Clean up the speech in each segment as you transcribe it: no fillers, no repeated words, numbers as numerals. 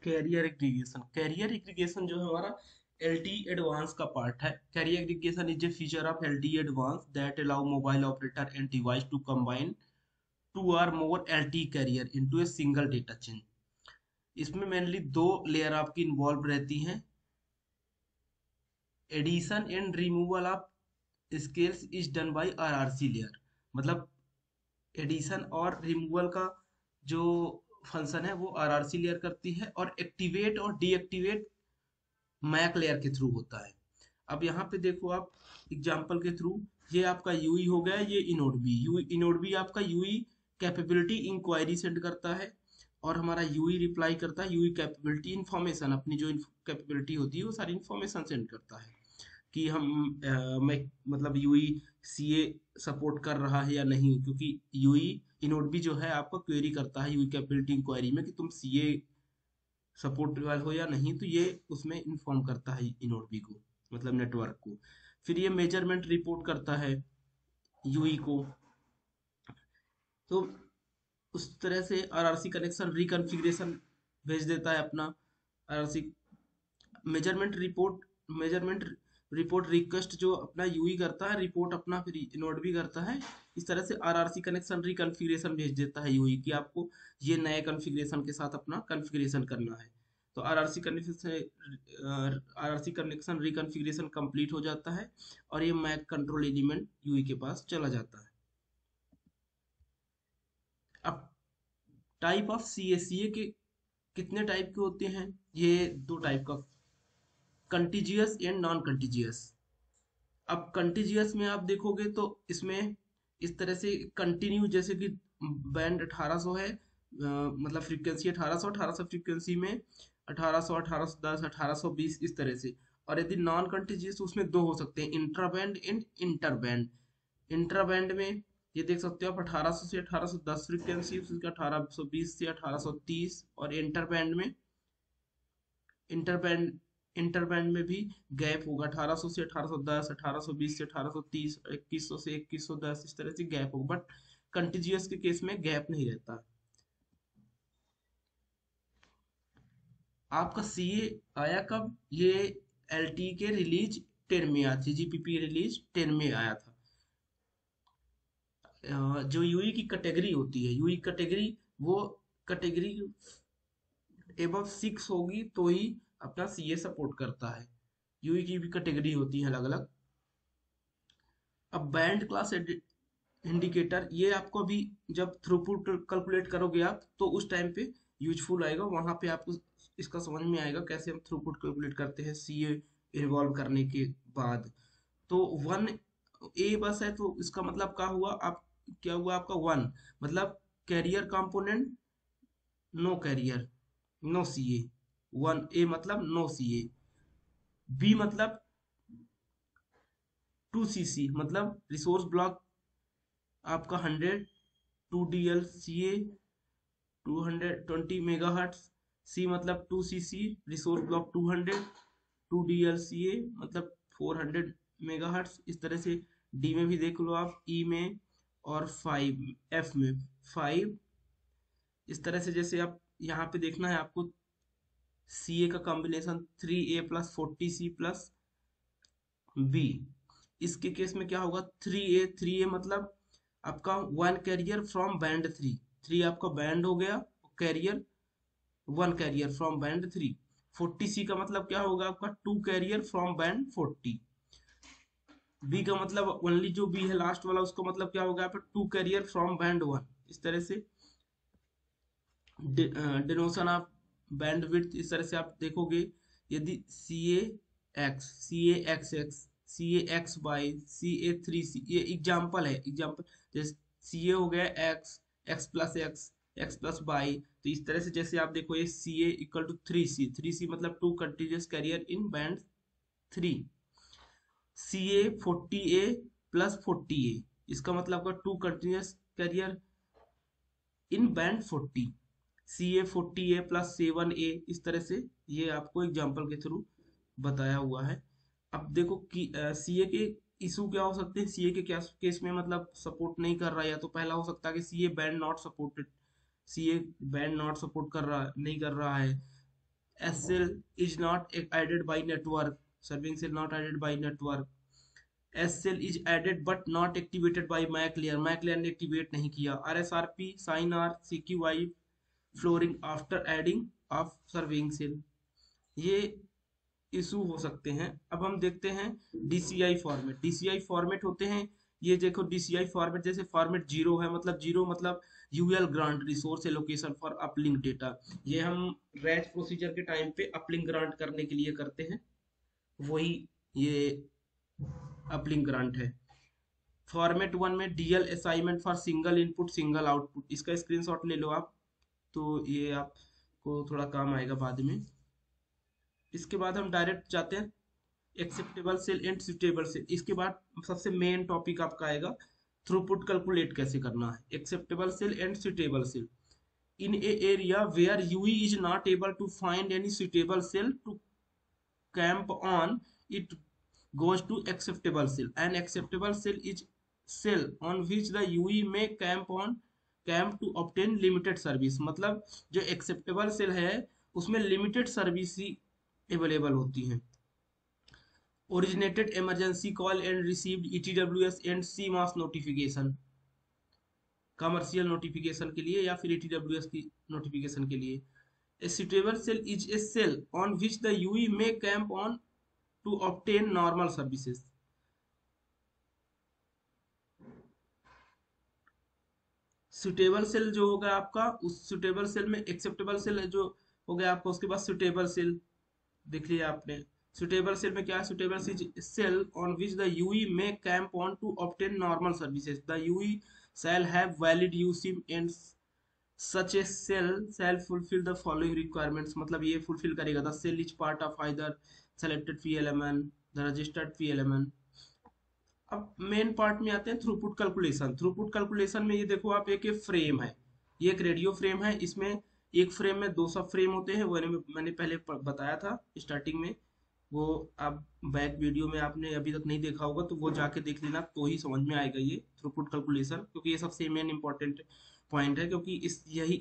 Career aggregation जो है हमारा एलटी एडवांस का पार्ट है। Carrier aggregation is a feature of LTE advance that allow mobile operator and device to combine two or more LTE carrier into a single data chain. इसमें mainly दो layer आपकी involve रहती हैं। Addition and removal of scales is done by RRC layer. मतलब addition और removal का जो function है वो आरआरसी लेयर करती है, और एक्टिवेट और डीएक्टिवेट मैक लेयर के थ्रू होता है। अब यहाँ पे देखो आप एग्जांपल के थ्रू, ये आपका यूई हो गया, ये eNode B. UE eNode B आपका यूई कैपेबिलिटी इंक्वायरी सेंड करता है, और हमारा यूई रिप्लाई करता है यूई कैपेबिलिटी इंफॉर्मेशन। अपनी जो कैपेबिलिटी होती है वो सारी इंफॉर्मेशन सेंड करता है कि मैं मतलब यूई सीए सपोर्ट कर रहा है या नहीं, क्योंकि यूई इनोड बी जो है आपका क्वेरी करता है यूई कैपेबिलिटी इंक्वायरी में कि तुम सीए सपोर्ट वाले हो या नहीं, तो ये उसमें इन्फॉर्म करता है इनोड बी को, मतलब नेटवर्क को। फिर ये मेजरमेंट रिपोर्ट करता है यूई को। तो उस तरह से आरआरसी कनेक्शन रिकॉन्फ़िगरेशन भेज देता है अपना RRC measurement measurement report request जो अपना यूई करता है, रिपोर्ट अपना फिर इनोड भी करता है। इस तरह से आरआरसी कनेक्शन रिकॉन्फ़िगरेशन भेज देता है यूई कि आपको ये नए कॉन्फ़िगरेशन के साथ अपना कॉन्फ़िगरेशन करना है। तो आरआरसी कनेक्शन रिकॉन्फ़िगरेशन कंप्लीट हो जाता है, और ये मैक कंट्रोल एलिमेंट यूई के पास चला जाता है। अब टाइप ऑफ सीए के कितने टाइप के होते हैं? ये दो टाइप का, कंटीजियस एंड नॉन कंटीजियस। अब कंटीजियस में आप देखोगे तो इसमें इस तरह से कंटिन्यू, जैसे कि बैंड 1800 है, मतलब फ्रीक्वेंसी 1800, 1800 फ्रीक्वेंसी में 1800, 1810, 1820 इस तरह से। और यदि नॉन कंटीजियस उसमें दो हो सकते हैं, intra band and inter band. Intra band में ये देख सकते हो आप 1800 से 1810 फ्रीक्वेंसी, उसका 1820 से 1830। और इंटर बैंड में इंटर बैंड इंटर बैंड में भी गैप होगा, 1800 से 1810, 1820 से 1830, 2100 से 2110, इस तरह से गैप होगा। बट कंटीजियस के केस में गैप नहीं रहता। आपका सीए आया कब? ये एलटी के रिलीज 10 में आया था, जीपीपी रिलीज 10 में आया था। जो यूई की कैटेगरी होती है, यूई कैटेगरी, वो कैटेगरी एबव 6 होगी तो ही अपना सीए सपोर्ट करता है। यूई की भी कैटेगरी होती है अलग अलग। अब बैंड क्लास इंडिकेटर, ये आपको अभी जब थ्रूपुट कैलकुलेट करोगे आप, तो उस टाइम पे यूजफुल आएगा, वहां पे आपको इसका समझ में आएगा कैसे हम थ्रूपुट कैलकुलेट करते हैं सीए इन्वॉल्व करने के बाद। तो वन ए बस है, तो इसका मतलब क्या हुआ? आप क्या हुआ आपका वन, मतलब carrier component, no carrier, no CA. One A मतलब नो सीए। बी मतलब 2cc, मतलब रिसोर्स ब्लॉक आपका 100, 2 DLCA 220 मेगाहर्ट्ज। सी मतलब 2cc, रिसोर्स ब्लॉक 200, 2 DLCA मतलब 400 मेगाहर्ट्ज। इस तरह से डी में भी देख लो आप, ई में, और 5 एफ में 5। इस तरह से जैसे आप यहाँ पे देखना है आपको, सी ए का कॉम्बिनेशन 3A+40C+B। इसके केस में क्या होगा? 3A मतलब आपका वन कैरियर फ्रॉम बैंड 3। 3 आपका बैंड हो गया, carrier one carrier from band 3। 40C का मतलब क्या होगा? आपका two carrier from band 40। B का मतलब ओनली जो बी है लास्ट वाला, उसका मतलब क्या होगा? आपका टू कैरियर फ्रॉम बैंड 1। इस तरह से डिनोशन ऑफ बैंडविड्थ, इस तरह से आप देखोगे। यदि C A X X, C A X Y, C A 3 C, ये एग्जाम्पल है, एग्जाम्पल। जैसे सी ए हो गया X, X, X plus Y. तो इस तरह से जैसे आप देखो, ये सी ए इक्वल टू 3C मतलब two continuous carrier in band 3। C A 40A+40A, इसका मतलब आपका two continuous carrier in band 40। CA 40A+7A, इस तरह से ये आपको एग्जाम्पल के थ्रू बताया हुआ है। अब देखो कि सीए के इशू क्या हो सकते हैं। सीए के क्या केस में मतलब सपोर्ट नहीं कर रहा है, या तो पहला हो सकता है कि CA band not supported, CA band not support कर रहा नहीं कर रहा है। S cell is not added by network, serving cell not added by network. S cell is added but not activated by MAC layer, MAC layer ने activate नहीं किया। R S R P SINR C Q I flooring after adding of serving cell, ये issue हो सकते हैं। अब हम देखते हैं डीसीआई फॉर्मेट। डीसीआई फॉर्मेट होते हैं, ये देखो डीसीआई फॉर्मेट, जैसे फॉर्मेट जीरो है, मतलब जीरो मतलब UL grant resource allocation for uplink data. ये हम रैच प्रोसीजर के टाइम पे अपलिंक ग्रांट करने के लिए करते हैं, वही ये अपलिंक ग्रांट है। फॉर्मेट वन में DL assignment for single input single output, इसका स्क्रीनशॉट ले लो आप, तो ये आपको थोड़ा काम आएगा बाद में। इसके बाद हम डायरेक्ट जाते हैं acceptable cell and suitable cell. इसके बाद सबसे मेन टॉपिक आपका आएगा थ्रूपुट कैलकुलेट कैसे करना है। Acceptable cell and suitable cell in a area where UE is not able to find any suitable cell to camp on, it goes to acceptable cell. An acceptable cell is cell on which the UE may camp to obtain limited service। मतलब जो acceptable cell है उसमें limited service ही available होती है। originated emergency call and received ETWS and CMOS notification, commercial notification के लिए या फिर ETWS की नोटिफिकेशन के लिए। A suitable cell is a cell on which the UE may camp on to obtain normal services। Suitable cell जो होगा आपका, उस सुटेबल सेल में एक्सेप्टेबल सेल जो हो गया आपका, उसके बाद सुटेबल सेल देख लिया आपने। सुटेबल सेल में क्या है, suitable cell on which the UE may camp on to obtain normal services. The UE shall have valid USIM and such a cell shall fulfill the following requirements। मतलब ये fulfill करेगा, the cell is part of either selected PLMN, the registered PLMN। अब main part में आते हैं throughput calculation. Throughput calculation में ये देखो आप, एक फ्रेम है, ये एक रेडियो फ्रेम है, इसमें एक फ्रेम में दो सब फ्रेम होते हैं, वो मैंने पहले बताया था स्टार्टिंग में। वो आप बैक वीडियो में आपने अभी तक नहीं देखा होगा तो वो जाके देख लेना, तो ही समझ में आएगा ये थ्रूपुट कैलकुलेशन, क्योंकि ये सबसे मेन इंपॉर्टेंट पॉइंट है। क्योंकि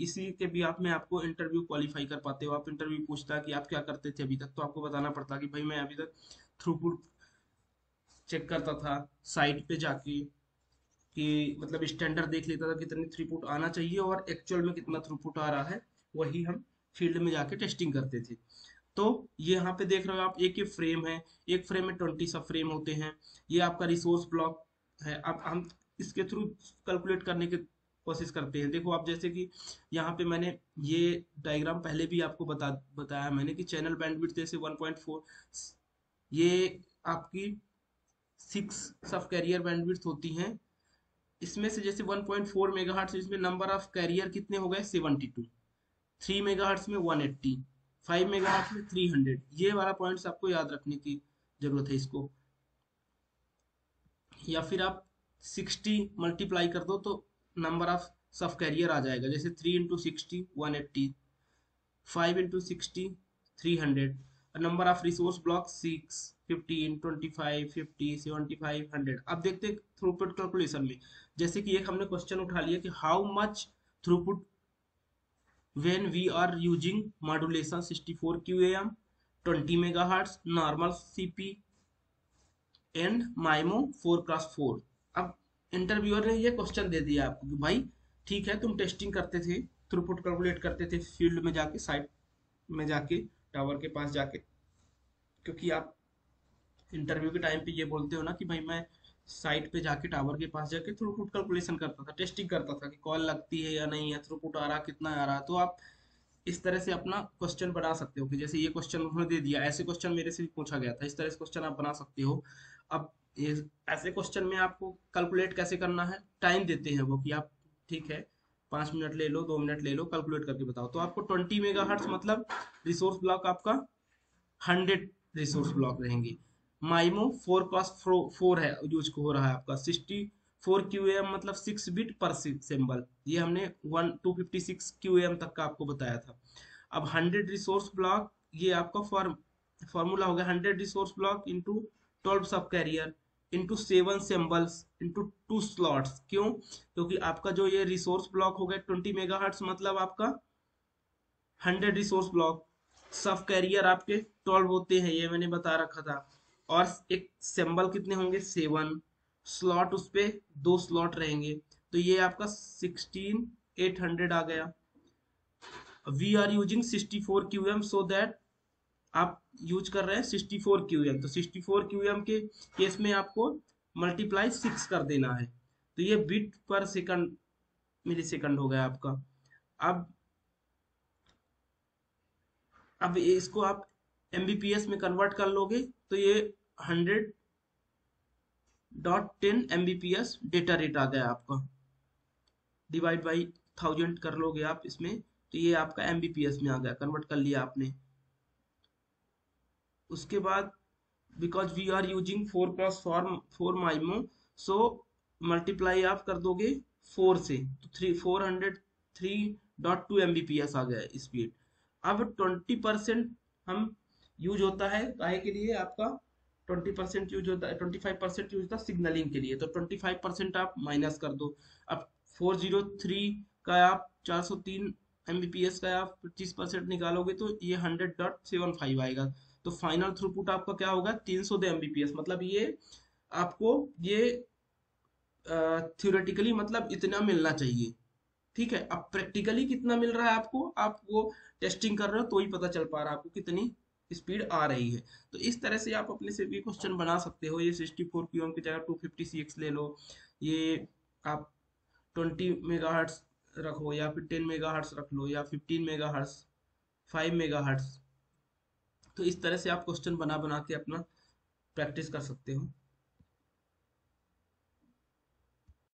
इसी के भी आप में आपको इंटरव्यू क्वालिफाई कर पाते हो। आप इंटरव्यू पूछता है कि आप क्या करते थे अभी तक, तो आपको बताना पड़ता है कि भाई मैं अभी तक थ्रूपुट चेक करता था साइट पे जाके, कि मतलब स्टैंडर्ड देख लेता था कितनी थ्रूपुट आना चाहिए और एक्चुअल में कितना थ्रूपुट आ रहा है, वही हम फील्ड में जाके टेस्टिंग करते थे। तो ये यहाँ पे देख रहे हो आप, एक ही फ्रेम है, एक फ्रेम में 20 सब फ्रेम होते हैं। ये आपका रिसोर्स ब्लॉक है। अब हम इसके थ्रू कैलकुलेट करने की कोशिश करते हैं। देखो आप, जैसे कि यहाँ पे मैंने ये डायग्राम पहले भी आपको बताया मैंने कि चैनल बैंडविड्थ जैसे 1.4, ये आपकी 6 सब कैरियर बैंडविड्थ होती हैं। इसमें से जैसे 1.4 मेगाहर्ट्ज, इसमें नंबर ऑफ कैरियर कितने हो गए 72, 3 मेगाहर्ट्ज में 180, 5 मेगाहर्ट्ज में 300। ये वाला पॉइंट्स आपको याद रखने की जरूरत है इसको। या फिर आप 60 मल्टीप्लाई कर दो तो नंबर ऑफ सब कैरियर आ जाएगा। जैसे 3 into 60 180, 5 into 60 300, number of resource block 6, 15, 25, 50, 75, 100। अब देखते हैं थ्रूपुट कैलकुलेशन में। जैसे कि एक हमने क्वेश्चन उठा लिया कि how much throughput when we are using modulation 64 QAM, 20 megahertz, normal CP and MIMO 4x4। अब इंटरव्यूअर ने ये क्वेश्चन दे दिया आपको कि भाई ठीक है, तुम टेस्टिंग करते थे, थ्रूपुट कैलकुलेट करते थे फील्ड में जाके, साइट में जाके, टावर के पास जाके, क्योंकि आप इंटरव्यू के टाइम पे ये बोलते हो ना कि भाई मैं साइट पे जाके टावर के पास जाके थ्रूपुट कैलकुलेशन करता था, टेस्टिंग करता था कि कॉल लगती है या नहीं है, थ्रूपुट आ रहा कितना आ रहा। तो आप इस तरह से अपना क्वेश्चन बना सकते हो कि जैसे ये क्वेश्चन उन्होंने दे दिया, ऐसे क्वेश्चन मेरे से भी पूछा गया था, इस तरह से क्वेश्चन आप बना सकते हो। अब ये ऐसे क्वेश्चन में आपको कैलकुलेट कैसे करना है, टाइम देते हैं वो कि आप ठीक है 5 मिनट ले लो, 2 मिनट ले लो, कैलकुलेट करके बताओ। तो आपको 20 मेगाहर्ट्ज मतलब रिसोर्स ब्लॉक आपका 100 रिसोर्स ब्लॉक रहेंगे। माइमो 4x4 है यूज हो रहा है आपका। 64 QAM मतलब 6 बिट पर सिंबल, ये हमने 256 QAM तक का आपको बताया था। अब 100 रिसोर्स ब्लॉक, ये आपका फॉर्मूला हो गया 100 resource block into 12 sub carrier into 7 symbols into 2 slots. क्यों? क्योंकि आपका जो ये रिसोर्स ब्लॉक हो गया 20 मेगाहर्ट्ज मतलब आपका 100 रिसोर्स ब्लॉक, सब कैरियर आपके 12 होते हैं, ये मैंने बता रखा था। और एक सिंबल कितने होंगे, 7। स्लॉट उस पे 2 स्लॉट रहेंगे, तो ये आपका 16800 आ गया। We are using 64 QM so that, आप यूज कर रहे हैं 64 QM, तो 64 QM के केस में आपको मल्टीप्लाई 6 कर देना है, तो ये बिट पर सेकंड, मिली सेकंड हो गया आपका। अब इसको आप एमबीपीएस में कन्वर्ट कर लोगे, तो ये 100.10 MBPS डेटा रेट आ गया आपका। डिवाइड बाई 1000 कर लोगे आप इसमें, तो ये आपका एमबीपीएस में आ गया, कन्वर्ट कर लिया आपने। उसके बाद because we are using 4x4 MIMO, so multiply आप कर दोगे 4 से, तो 403.2 MBPS आ गया स्पीड। अब 20% हम यूज होता है काहे के लिए आपका, 20% यूज होता है, 25% यूज होता है सिग्नलिंग के लिए, तो 25% आप माइनस कर दो। अब 403 का आप 403 MBPS का आप 25% निकालोगे, तो ये 100.75 आएगा। तो फाइनल थ्रूपुट आपका क्या होगा, 302 MBPS। मतलब ये आपको ये थ्योरेटिकली मतलब इतना मिलना चाहिए, ठीक है। अब प्रैक्टिकली कितना मिल रहा है आपको, आप वो टेस्टिंग कर रहे हो तो ही पता चल पा रहा है आपको कितनी स्पीड आ रही है। तो इस तरह से आप अपने से भी क्वेश्चन बना सकते हो। ये 64 QM की जगह 256 ले लो, ये आप 20 मेगाहर्ट्ज रखो, या फिर 10 मेगाहर्ट्ज रख लो, या 15 मेगाहर्ट्ज, 5 मेगाहर्ट्ज। तो इस तरह से आप क्वेश्चन बना बना के अपना प्रैक्टिस कर सकते हो।